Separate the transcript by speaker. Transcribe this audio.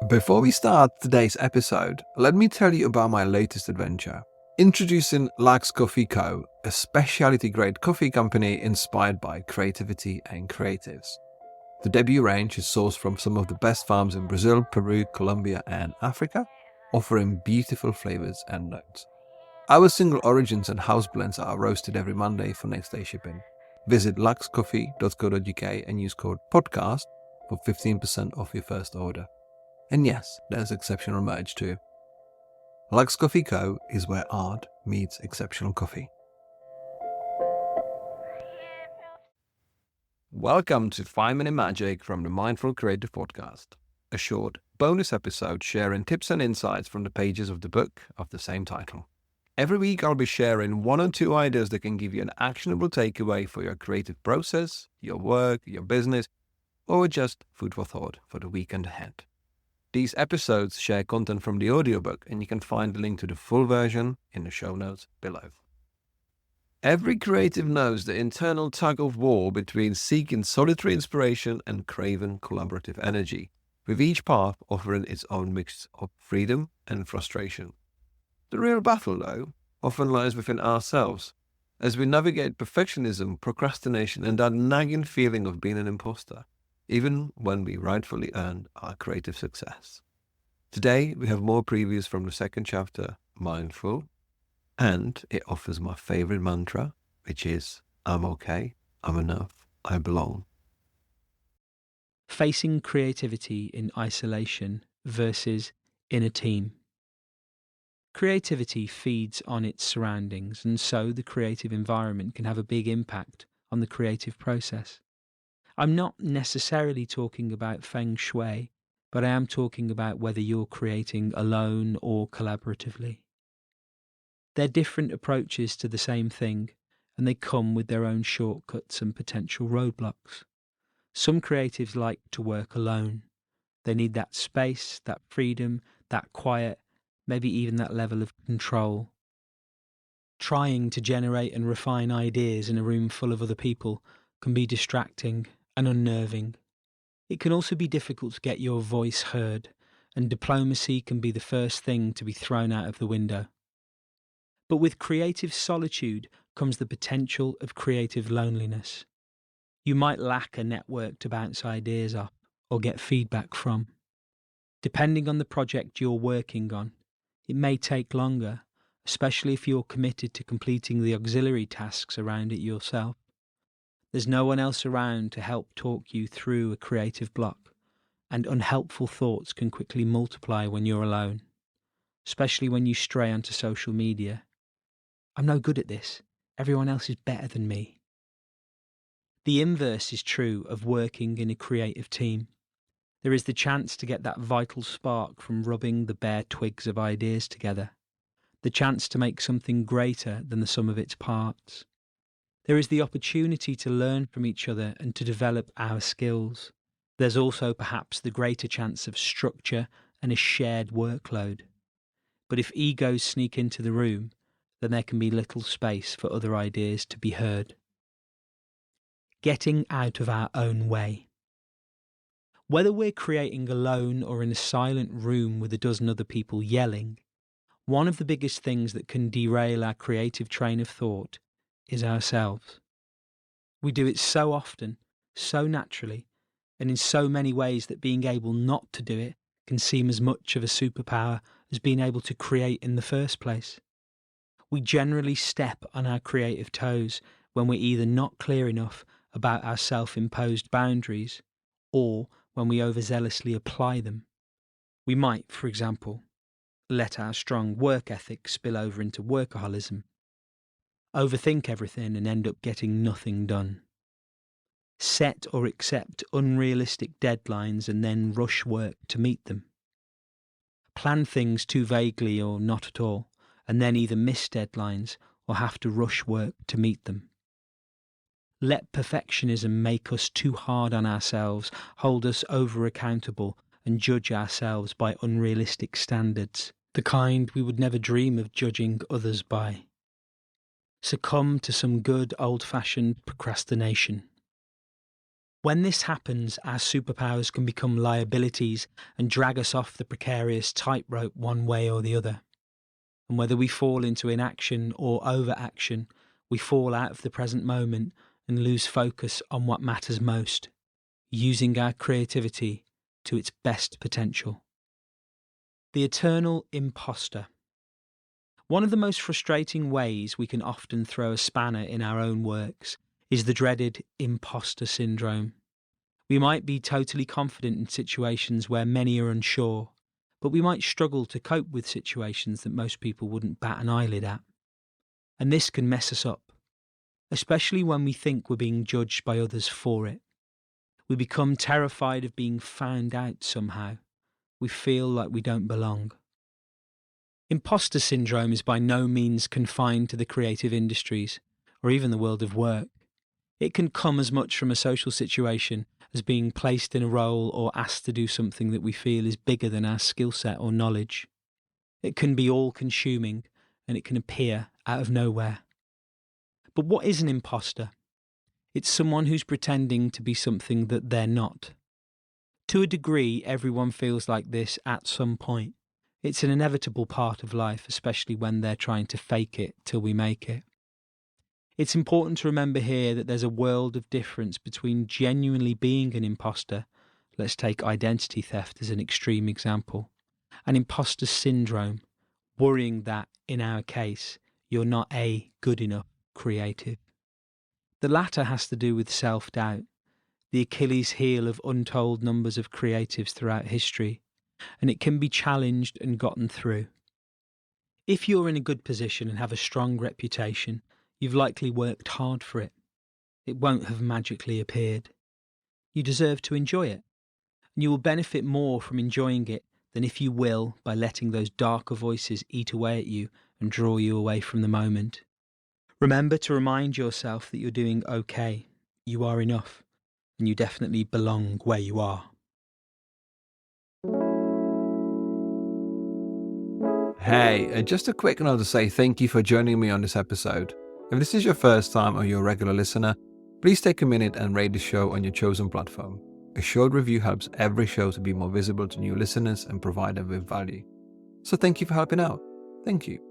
Speaker 1: Before we start today's episode, let me tell you about my latest adventure. Introducing Lux Coffee Co., a specialty-grade coffee company inspired by creativity and creatives. The debut range is sourced from some of the best farms in Brazil, Peru, Colombia, and Africa, offering beautiful flavors and notes. Our single origins and house blends are roasted every Monday for next day shipping. Visit luxcoffee.co.uk and use code PODCAST for 15% off your first order. And yes, there's exceptional merch too. Lux Coffee Co. is where art meets exceptional coffee. Welcome to 5-Minute Magic from the Mindful Creative Podcast, a short bonus episode sharing tips and insights from the pages of the book of the same title. Every week I'll be sharing 1 or 2 ideas that can give you an actionable takeaway for your creative process, your work, your business, or just food for thought for the weekend ahead. These episodes share content from the audiobook, and you can find the link to the full version in the show notes below. Every creative knows the internal tug of war between seeking solitary inspiration and craving collaborative energy, with each path offering its own mix of freedom and frustration. The real battle, though, often lies within ourselves, as we navigate perfectionism, procrastination, and that nagging feeling of being an impostor, even when we rightfully earned our creative success. Today, we have more previews from the second chapter, Mindful, and it offers my favorite mantra, which is, I'm okay, I'm enough, I belong.
Speaker 2: Facing creativity in isolation versus in a team. Creativity feeds on its surroundings, and so the creative environment can have a big impact on the creative process. I'm not necessarily talking about feng shui, but I am talking about whether you're creating alone or collaboratively. They're different approaches to the same thing, and they come with their own shortcuts and potential roadblocks. Some creatives like to work alone. They need that space, that freedom, that quiet, maybe even that level of control. Trying to generate and refine ideas in a room full of other people can be distracting and unnerving. It can also be difficult to get your voice heard, and diplomacy can be the first thing to be thrown out of the window. But with creative solitude comes the potential of creative loneliness. You might lack a network to bounce ideas off or get feedback from. Depending on the project you're working on, it may take longer, especially if you're committed to completing the auxiliary tasks around it yourself. There's no one else around to help talk you through a creative block, and unhelpful thoughts can quickly multiply when you're alone, especially when you stray onto social media. I'm no good at this. Everyone else is better than me. The inverse is true of working in a creative team. There is the chance to get that vital spark from rubbing the bare twigs of ideas together, the chance to make something greater than the sum of its parts. There is the opportunity to learn from each other and to develop our skills. There's also perhaps the greater chance of structure and a shared workload. But if egos sneak into the room, then there can be little space for other ideas to be heard. Getting out of our own way. Whether we're creating alone or in a silent room with a dozen other people yelling, one of the biggest things that can derail our creative train of thought is ourselves. We do it so often, so naturally, and in so many ways that being able not to do it can seem as much of a superpower as being able to create in the first place. We generally step on our creative toes when we're either not clear enough about our self-imposed boundaries or when we overzealously apply them. We might, for example, let our strong work ethic spill over into workaholism, overthink everything and end up getting nothing done. Set or accept unrealistic deadlines and then rush work to meet them. Plan things too vaguely or not at all, and then either miss deadlines or have to rush work to meet them. Let perfectionism make us too hard on ourselves, hold us over-accountable, and judge ourselves by unrealistic standards, the kind we would never dream of judging others by. Succumb to some good old-fashioned procrastination. When this happens, our superpowers can become liabilities and drag us off the precarious tightrope one way or the other. And whether we fall into inaction or overaction, we fall out of the present moment and lose focus on what matters most, using our creativity to its best potential. The eternal impostor. One of the most frustrating ways we can often throw a spanner in our own works is the dreaded imposter syndrome. We might be totally confident in situations where many are unsure, but we might struggle to cope with situations that most people wouldn't bat an eyelid at. And this can mess us up, especially when we think we're being judged by others for it. We become terrified of being found out somehow. We feel like we don't belong. Imposter syndrome is by no means confined to the creative industries or even the world of work. It can come as much from a social situation as being placed in a role or asked to do something that we feel is bigger than our skill set or knowledge. It can be all-consuming, and it can appear out of nowhere. But what is an imposter? It's someone who's pretending to be something that they're not. To a degree, everyone feels like this at some point. It's an inevitable part of life, especially when they're trying to fake it till we make it. It's important to remember here that there's a world of difference between genuinely being an imposter, let's take identity theft as an extreme example, and imposter syndrome, worrying that, in our case, you're not a good enough creative. The latter has to do with self-doubt, the Achilles heel of untold numbers of creatives throughout history, and it can be challenged and gotten through. If you're in a good position and have a strong reputation, you've likely worked hard for it. It won't have magically appeared. You deserve to enjoy it, and you will benefit more from enjoying it than if you will by letting those darker voices eat away at you and draw you away from the moment. Remember to remind yourself that you're doing okay, you are enough, and you definitely belong where you are.
Speaker 1: Hey, just a quick note to say thank you for joining me on this episode. If this is your first time or you're a regular listener, please take a minute and rate the show on your chosen platform. A short review helps every show to be more visible to new listeners and provide them with value. So thank you for helping out. Thank you.